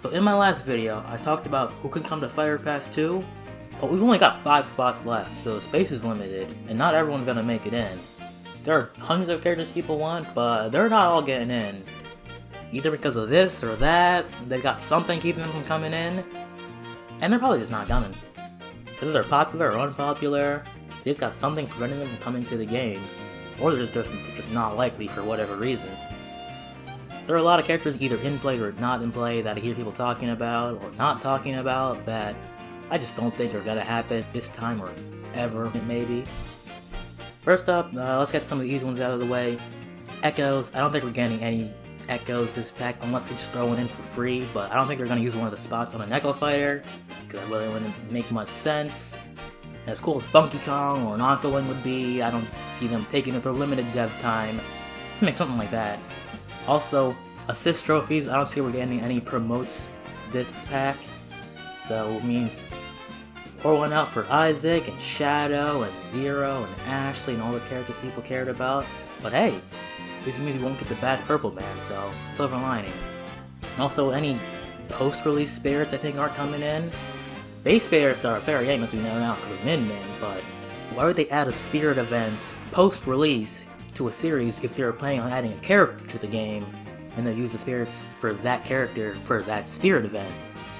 So in my last video, I talked about who can come to Fighter Pass 2, but we've only got 5 spots left, so space is limited, and not everyone's gonna make it in. There are hundreds of characters people want, but they're not all getting in. Either because of this or that, they got something keeping them from coming in, and they're probably just not coming. Whether they're popular or unpopular, they've got something preventing them from coming to the game, or they're just not likely for whatever reason. There are a lot of characters either in play or not in play that I hear people talking about or not talking about that I just don't think are gonna happen this time or ever, maybe. First up, let's get some of the easy ones out of the way. Echoes. I don't think we're getting any Echoes this pack unless they just throw it in for free, but I don't think they're gonna use one of the spots on an Echo Fighter because that really wouldn't make much sense. As cool as Funky Kong or an Octoling would be, I don't see them taking their limited dev time to make something like that. Also, assist trophies, I don't think we're getting any promotes this pack, so it means pour one out for Isaac and Shadow and Zero and Ashley and all the characters people cared about, but hey, this means we won't get the bad purple band, so silver lining. And also, any post-release spirits I think aren't coming in. Base spirits are a fair game as we know now because of Min, but why would they add a spirit event post-release to a series if they're planning on adding a character to the game and they use the spirits for that character for that spirit event?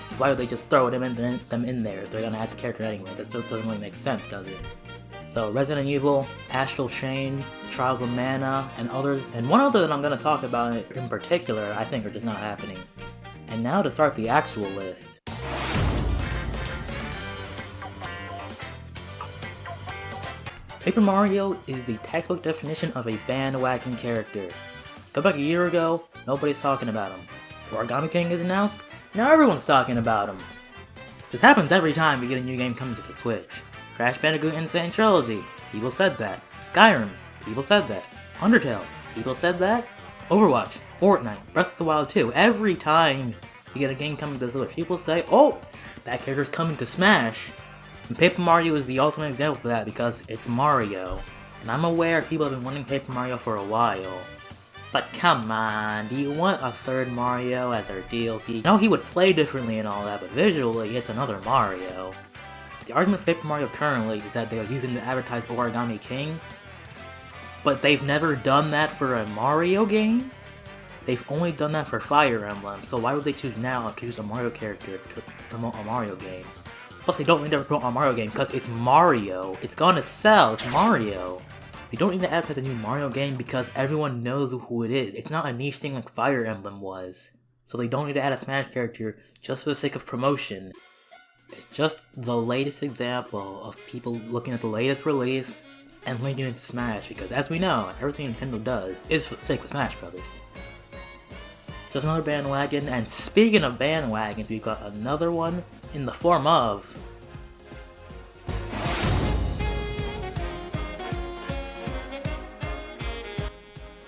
So why would they just throw them in there if they're gonna add the character anyway? That still doesn't really make sense, does it? So Resident Evil, Astral Chain, Trials of Mana, and others, and one other that I'm gonna talk about in particular I think are just not happening. And now to start the actual list. Paper Mario is the textbook definition of a bandwagon character. Go back a year ago, nobody's talking about him. Origami King is announced, now everyone's talking about him. This happens every time we get a new game coming to the Switch. Crash Bandicoot Insane Trilogy, people said that. Skyrim, people said that. Undertale, people said that. Overwatch, Fortnite, Breath of the Wild 2, every time we get a game coming to the Switch, people say, oh, that character's coming to Smash. And Paper Mario is the ultimate example of that because it's Mario. And I'm aware people have been wanting Paper Mario for a while. But come on, do you want a third Mario as our DLC? I know he would play differently and all that, but visually it's another Mario. The argument for Paper Mario currently is that they are using to advertise Origami King, but they've never done that for a Mario game? They've only done that for Fire Emblem, so why would they choose now to use a Mario character to promote a Mario game? Plus, they don't need to promote a Mario game because it's Mario. It's gonna sell. It's Mario. They don't need to advertise a new Mario game because everyone knows who it is. It's not a niche thing like Fire Emblem was. So they don't need to add a Smash character just for the sake of promotion. It's just the latest example of people looking at the latest release and linking it to Smash because, as we know, everything Nintendo does is for the sake of Smash Brothers. Just another bandwagon, and speaking of bandwagons, we've got another one in the form of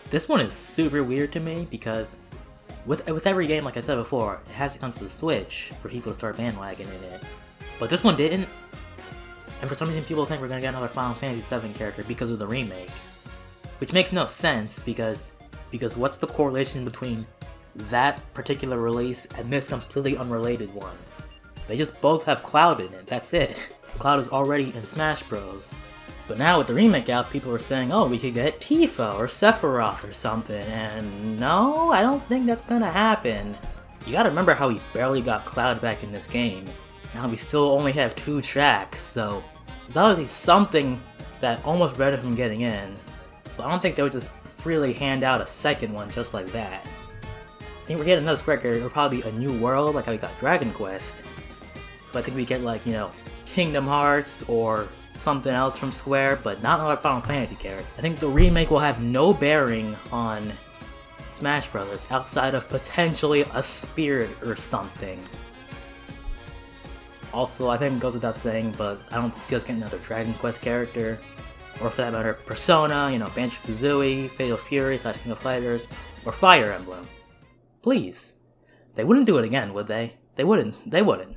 this one is super weird to me because with every game, like I said before, it has to come to the Switch for people to start bandwagoning it. But this one didn't, and for some reason people think we're gonna get another Final Fantasy VII character because of the remake. Which makes no sense because what's the correlation between that particular release and this completely unrelated one? They just both have Cloud in it, that's it. Cloud is already in Smash Bros. But now with the remake out, people are saying, oh, we could get Tifa or Sephiroth or something, and no, I don't think that's gonna happen. You gotta remember how we barely got Cloud back in this game. Now we still only have 2 tracks, so there's obviously something that almost prevented him from getting in. So I don't think they would just freely hand out a second one just like that. I think we're getting another Square character, it'll probably be a new world, like how we got Dragon Quest. So I think we get like, Kingdom Hearts or something else from Square, but not another Final Fantasy character. I think the remake will have no bearing on Smash Brothers outside of potentially a spirit or something. Also, I think it goes without saying, but I don't see us getting another Dragon Quest character, or for that matter, Persona, Banjo-Kazooie, Fatal Fury / King of Fighters, or Fire Emblem. Please. They wouldn't do it again, would they? They wouldn't. They wouldn't.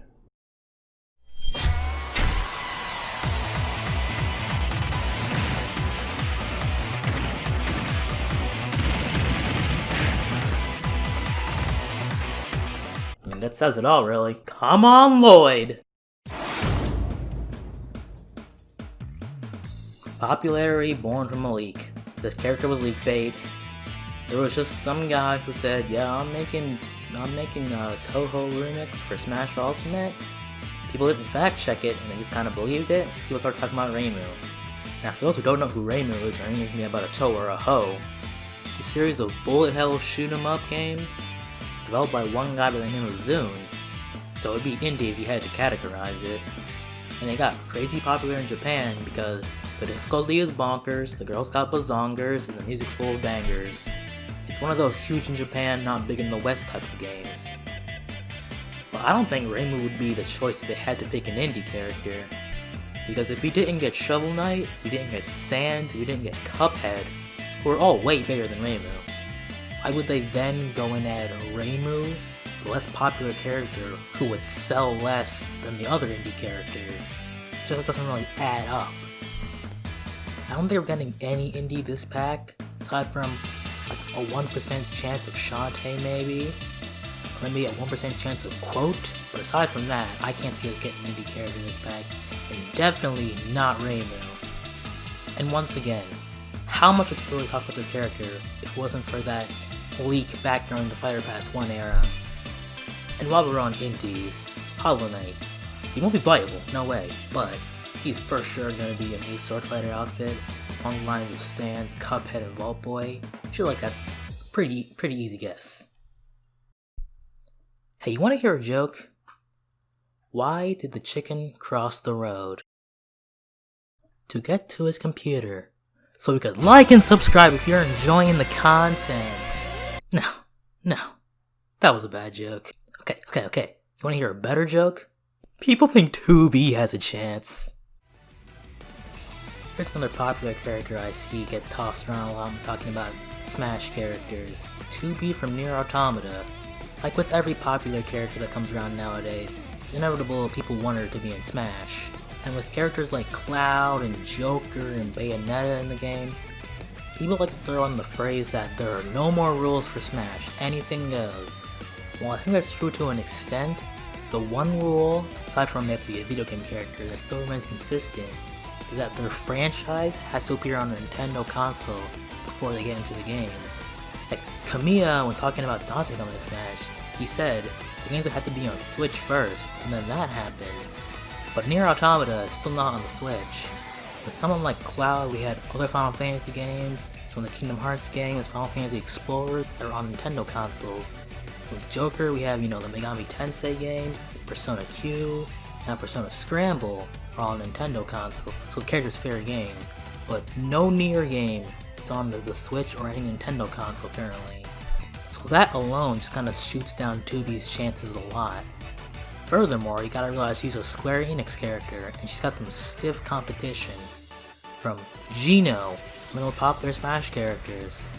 That says it all, really. Come on, Lloyd! Popularity born from a leak. This character was leak bait. There was just some guy who said, yeah, I'm making a Toho remix for Smash Ultimate. People didn't fact check it and they just kind of believed it. People started talking about Reimu. Now for those who don't know who Reimu is or anything about a toe or a hoe, it's a series of bullet hell shoot 'em up games developed by one guy by the name of Zune. So it'd be indie if you had to categorize it. And they got crazy popular in Japan because the difficulty is bonkers, the girls got bazongers, and the music's full of bangers. It's one of those huge in Japan, not big in the West type of games. But I don't think Reimu would be the choice if they had to pick an indie character. Because if we didn't get Shovel Knight, we didn't get Sans, we didn't get Cuphead, who are all way bigger than Reimu, why would they then go and add Reimu, the less popular character, who would sell less than the other indie characters? It just doesn't really add up. I don't think we're getting any indie this pack, aside from like a 1% chance of Shantae maybe, or maybe a 1% chance of Quote, but aside from that, I can't see us getting an indie character in this pack, and definitely not Reimu. And once again, how much would people really talk about this character if it wasn't for that leak back during the Fighter Pass 1 era? And while we're on indies, Hollow Knight. He won't be playable, no way, but he's for sure gonna be a new Sword Fighter outfit, along the lines of Sans, Cuphead, and Vault Boy. I feel like that's pretty easy guess. Hey, you wanna hear a joke? Why did the chicken cross the road? To get to his computer, so we could like and subscribe if you're enjoying the content. No, that was a bad joke. Okay, you wanna hear a better joke? People think 2B has a chance. Here's another popular character I see get tossed around a lot when talking about Smash characters. 2B from Nier Automata. Like with every popular character that comes around nowadays, it's inevitable people want her to be in Smash. And with characters like Cloud and Joker and Bayonetta in the game, people like to throw in the phrase that there are no more rules for Smash, anything goes. While I think that's true to an extent, the one rule, aside from they have to be a video game character that still remains consistent, is that their franchise has to appear on a Nintendo console before they get into the game. Like Kamiya, when talking about Dante coming to Smash, he said the games would have to be on Switch first, and then that happened. But Nier Automata is still not on the Switch. With someone like Cloud, we had other Final Fantasy games, some of the Kingdom Hearts games, Final Fantasy Explorer that are on Nintendo consoles. With Joker, we have, the Megami Tensei games, Persona Q, and Persona Scramble are all on Nintendo console, so the character's fair game. But no Nier game is on the Switch or any Nintendo console currently. So that alone just kinda shoots down 2B's chances a lot. Furthermore, you gotta realize she's a Square Enix character, and she's got some stiff competition from Geno, one of the more popular Smash characters,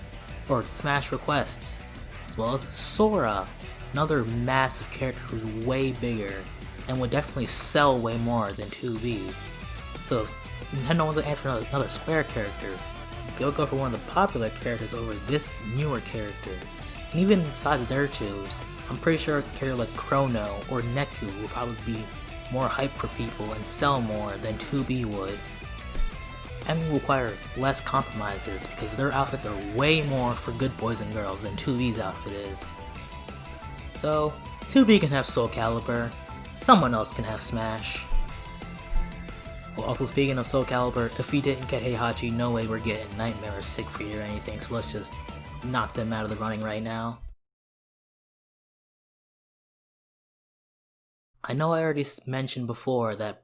or Smash Requests, as well as Sora, another massive character who's way bigger, and would definitely sell way more than 2B. So if Nintendo wants to ask for another Square character, they'll go for one of the popular characters over this newer character. And even besides their two, I'm pretty sure a character like Chrono or Neku will probably be more hype for people and sell more than 2B would. And will require less compromises because their outfits are way more for good boys and girls than 2B's outfit is. So, 2B can have Soul Calibur, someone else can have Smash. Well, also speaking of Soul Calibur, if we didn't get Heihachi, no way we're getting Nightmare or Siegfried or anything, so let's just knock them out of the running right now. I know I already mentioned before that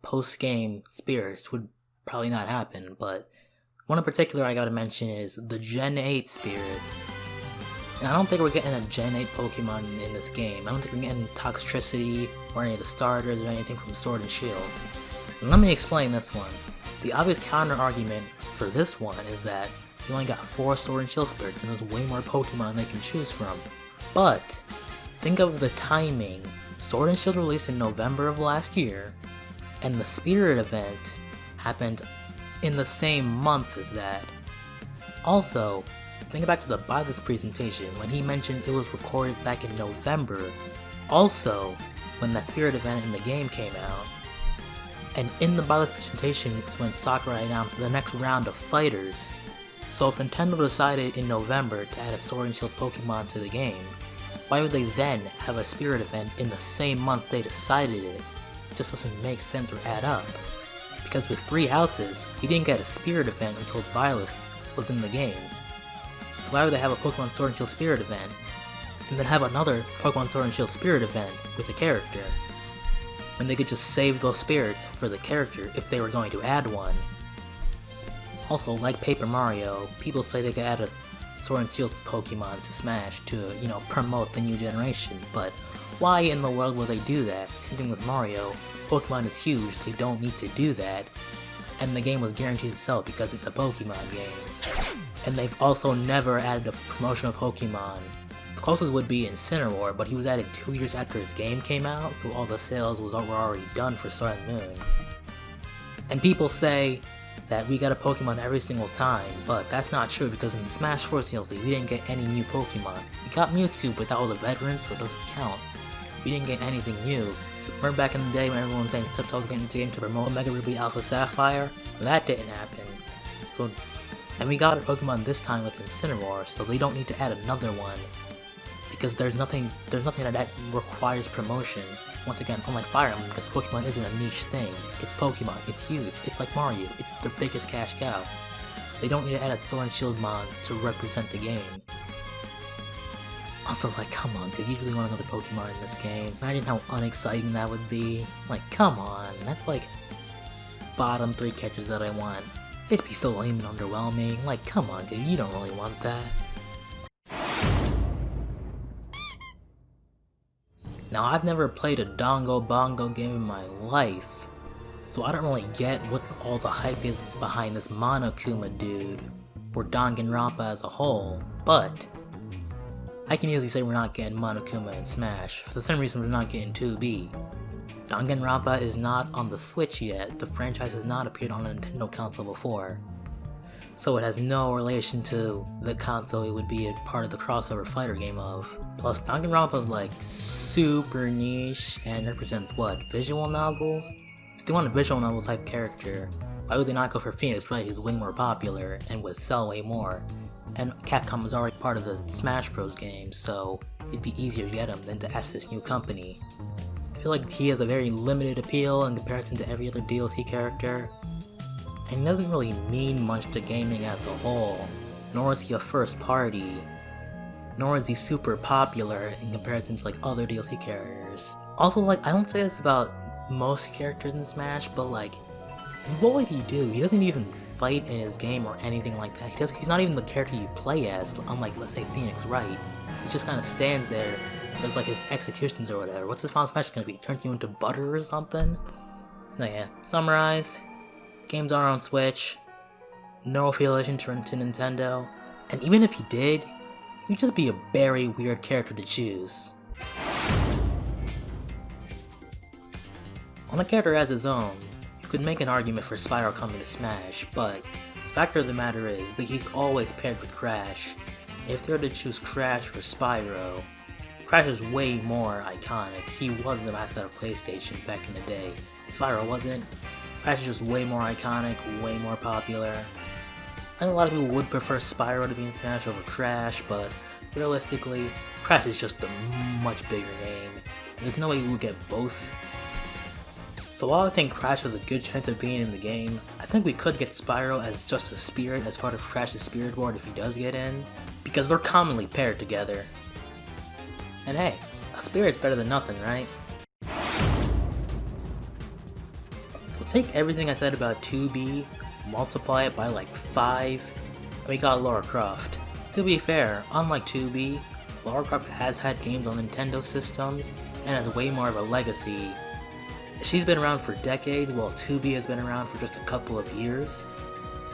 post-game spirits would probably not happen, but one in particular I gotta mention is the Gen 8 spirits. And I don't think we're getting a Gen 8 Pokemon in this game. I don't think we're getting Toxtricity or any of the starters or anything from Sword and Shield. And let me explain this one. The obvious counter-argument for this one is that you only got 4 Sword and Shield spirits and there's way more Pokemon they can choose from. But think of the timing. Sword and Shield released in November of last year, and the Spirit event happened in the same month as that. Also, think back to the Byleth presentation when he mentioned it was recorded back in November, also when that spirit event in the game came out. And in the Byleth presentation is when Sakurai announced the next round of fighters. So if Nintendo decided in November to add a Sword and Shield Pokemon to the game, why would they then have a spirit event in the same month they decided it? It just doesn't make sense or add up. Because with 3 houses, you didn't get a spirit event until Byleth was in the game. So why would they have a Pokemon Sword and Shield Spirit event, and then have another Pokemon Sword and Shield Spirit event with a character, when they could just save those spirits for the character if they were going to add one? Also, like Paper Mario, people say they could add a Sword and Shield Pokemon to Smash to, promote the new generation, but why in the world would they do that? Same thing with Mario. Pokemon is huge, they don't need to do that, and the game was guaranteed to sell because it's a Pokemon game. And they've also never added a promotional Pokemon. The closest would be Incineroar, but he was added 2 years after his game came out, so all the sales were already done for Sun and Moon. And people say that we got a Pokemon every single time, but that's not true because in the Smash 4 DLC we didn't get any new Pokemon. We got Mewtwo, but that was a veteran, so it doesn't count. We didn't get anything new. Remember back in the day when everyone was saying Tiptoe was getting into the game to promote Omega Ruby Alpha Sapphire? Well, that didn't happen. And we got a Pokemon this time with Incineroar, so they don't need to add another one. Because there's nothing that requires promotion. Once again, unlike Fire Emblem, because Pokemon isn't a niche thing. It's Pokemon, it's huge, it's like Mario, it's their biggest cash cow. They don't need to add a Sword and Shield mon to represent the game. Also, come on dude, you really want another Pokemon in this game? Imagine how unexciting that would be. Come on, that's bottom 3 catches that I want. It'd be so lame and underwhelming. Come on dude, you don't really want that. Now, I've never played a Dongo Bongo game in my life, so I don't really get what all the hype is behind this Monokuma dude, or Danganronpa as a whole, but I can easily say we're not getting Monokuma in Smash, for the same reason we're not getting 2B. Danganronpa is not on the Switch yet, the franchise has not appeared on a Nintendo console before, so it has no relation to the console it would be a part of the crossover fighter game of. Plus, Danganronpa is super niche and represents visual novels? If they want a visual novel type character, why would they not go for Phoenix Wright, who's way more popular and would sell way more? And Capcom was already part of the Smash Bros games, so it'd be easier to get him than to ask this new company. I feel like he has a very limited appeal in comparison to every other DLC character, and he doesn't really mean much to gaming as a whole, nor is he a first party, nor is he super popular in comparison to other DLC characters. Also, I don't say this about most characters in Smash, but what would he do? He doesn't even fight in his game or anything like that. He's not even the character you play as, unlike, let's say, Phoenix Wright. He just kind of stands there, does his executions or whatever. What's his final smash gonna be? Turns you into butter or something? No, yeah, summarize. Games are on Switch, no affiliation to Nintendo, and even if he did, he'd just be a very weird character to choose. When a character has his own, you could make an argument for Spyro coming to Smash, but the fact of the matter is that he's always paired with Crash. If they were to choose Crash or Spyro, Crash is way more iconic. He was the mascot of PlayStation back in the day. Spyro wasn't. Crash is just way more iconic, way more popular. I know a lot of people would prefer Spyro to be in Smash over Crash, but realistically, Crash is just a much bigger name, and there's no way we would get both. So while I think Crash has a good chance of being in the game, I think we could get Spyro as just a spirit as part of Crash's spirit board if he does get in, because they're commonly paired together. And hey, a spirit's better than nothing, right? So take everything I said about 2B, multiply it by 5, and we got Lara Croft. To be fair, unlike 2B, Lara Croft has had games on Nintendo systems and has way more of a legacy. She's been around for decades, while 2B has been around for just a couple of years.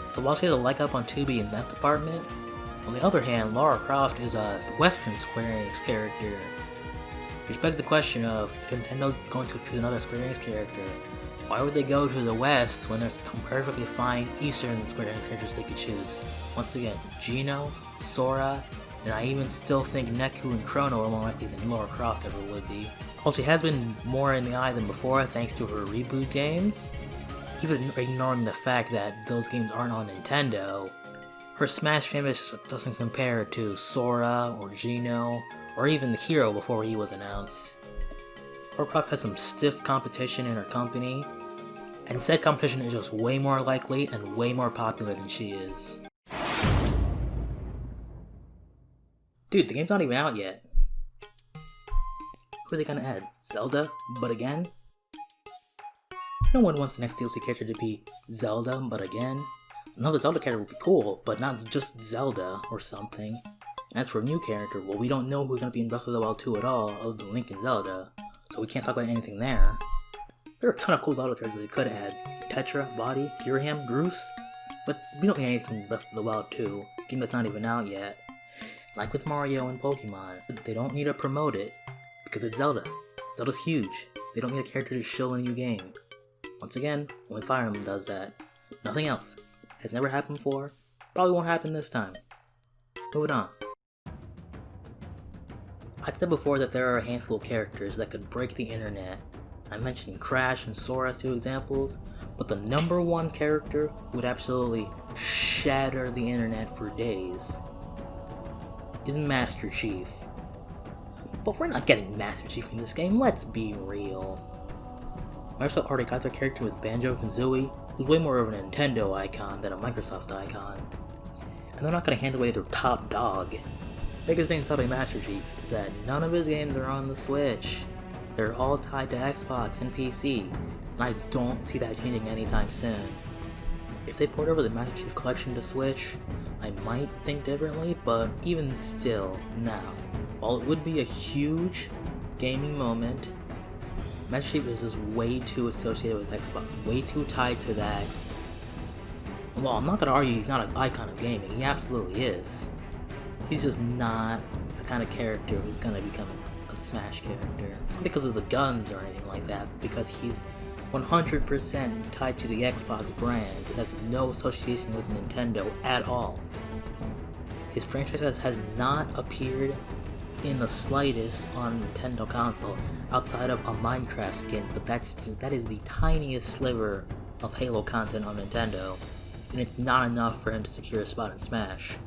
So while she has a leg up on 2B in that department, on the other hand, Lara Croft is a Western Square Enix character. Which begs the question of, if Nintendo's going to choose another Square Enix character, why would they go to the West when there's some perfectly fine Eastern Square Enix characters they could choose? Once again, Geno, Sora, and I even still think Neku and Chrono are more likely than Lara Croft ever would be. While she has been more in the eye than before thanks to her reboot games, even ignoring the fact that those games aren't on Nintendo, her Smash fame just doesn't compare to Sora or Geno or even the Hero before he was announced. Lara Croft has some stiff competition in her company, and said competition is just way more likely and way more popular than she is. Dude, the game's not even out yet. Who are they gonna add? Zelda? But again? No one wants the next DLC character to be Zelda, but again? Another Zelda character would be cool, but not just Zelda or something. As for a new character, well, we don't know who's gonna be in Breath of the Wild 2 at all, other than Link and Zelda, so we can't talk about anything there. There are a ton of cool Zelda characters they could add. Tetra, Body, Girahim, Groose, but we don't need anything in Breath of the Wild 2, a game that's not even out yet. Like with Mario and Pokemon, they don't need to promote it, because it's Zelda. Zelda's huge. They don't need a character to show in a new game. Once again, only Fire Emblem does that. Nothing else. Has never happened before, probably won't happen this time. Moving on. I said before that there are a handful of characters that could break the internet. I mentioned Crash and Sora as two examples, but the number one character who would absolutely shatter the internet for days is Master Chief. But we're not getting Master Chief in this game, let's be real. Microsoft already got their character with Banjo-Kazooie, who's way more of a Nintendo icon than a Microsoft icon. And they're not going to hand away their top dog. Biggest thing stopping Master Chief is that none of his games are on the Switch. They're all tied to Xbox and PC, and I don't see that changing anytime soon. If they port over the Master Chief Collection to Switch, I might think differently, but even still, no. While it would be a huge gaming moment, Master Chief is just way too associated with Xbox, way too tied to that. And while I'm not gonna argue he's not an icon of gaming, he absolutely is. He's just not the kind of character who's gonna become a Smash character. Not because of the guns or anything like that, because he's 100% tied to the Xbox brand. It has no association with Nintendo at all. His franchise has not appeared in the slightest on Nintendo console, outside of a Minecraft skin, but that is the tiniest sliver of Halo content on Nintendo, and it's not enough for him to secure a spot in Smash.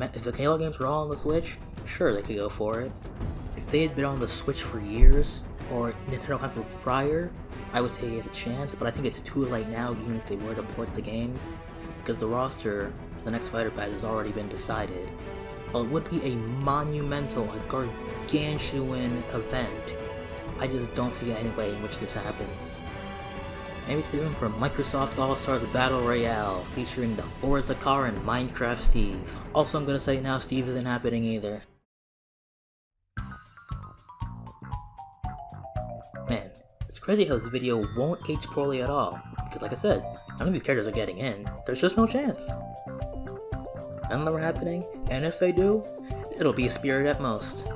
If the Halo games were all on the Switch, sure they could go for it. If they had been on the Switch for years, or Nintendo consoles prior, I would say he has a chance, but I think it's too late now even if they were to port the games, because the roster for the next Fighter Pass has already been decided. While it would be a monumental, a gargantuan event, I just don't see any way in which this happens. Maybe save him for Microsoft All-Stars Battle Royale, featuring the Forza car and Minecraft Steve. Also, I'm gonna say now, Steve isn't happening either. Man, it's crazy how this video won't age poorly at all, because like I said, none of these characters are getting in. There's just no chance. None of them are happening, and if they do, it'll be a spirit at most.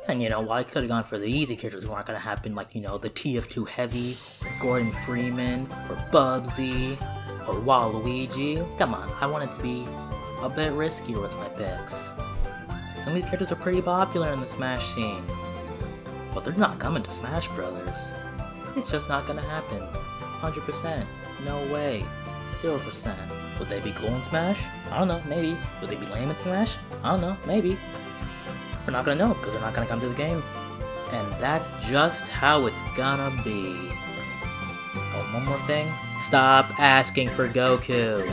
And you know, while I could've gone for the easy characters who aren't gonna happen, like, you know, the TF2 Heavy, or Gordon Freeman, or Bubsy, or Waluigi, come on, I wanted to be a bit riskier with my picks. Some of these characters are pretty popular in the Smash scene, but they're not coming to Smash Brothers. It's just not gonna happen. 100%. No way. 0%. Would they be cool in Smash? I don't know, maybe. Would they be lame in Smash? I don't know, maybe. We're not gonna know, because they're not gonna come to the game. And that's just how it's gonna be. Oh, one more thing. Stop asking for Goku.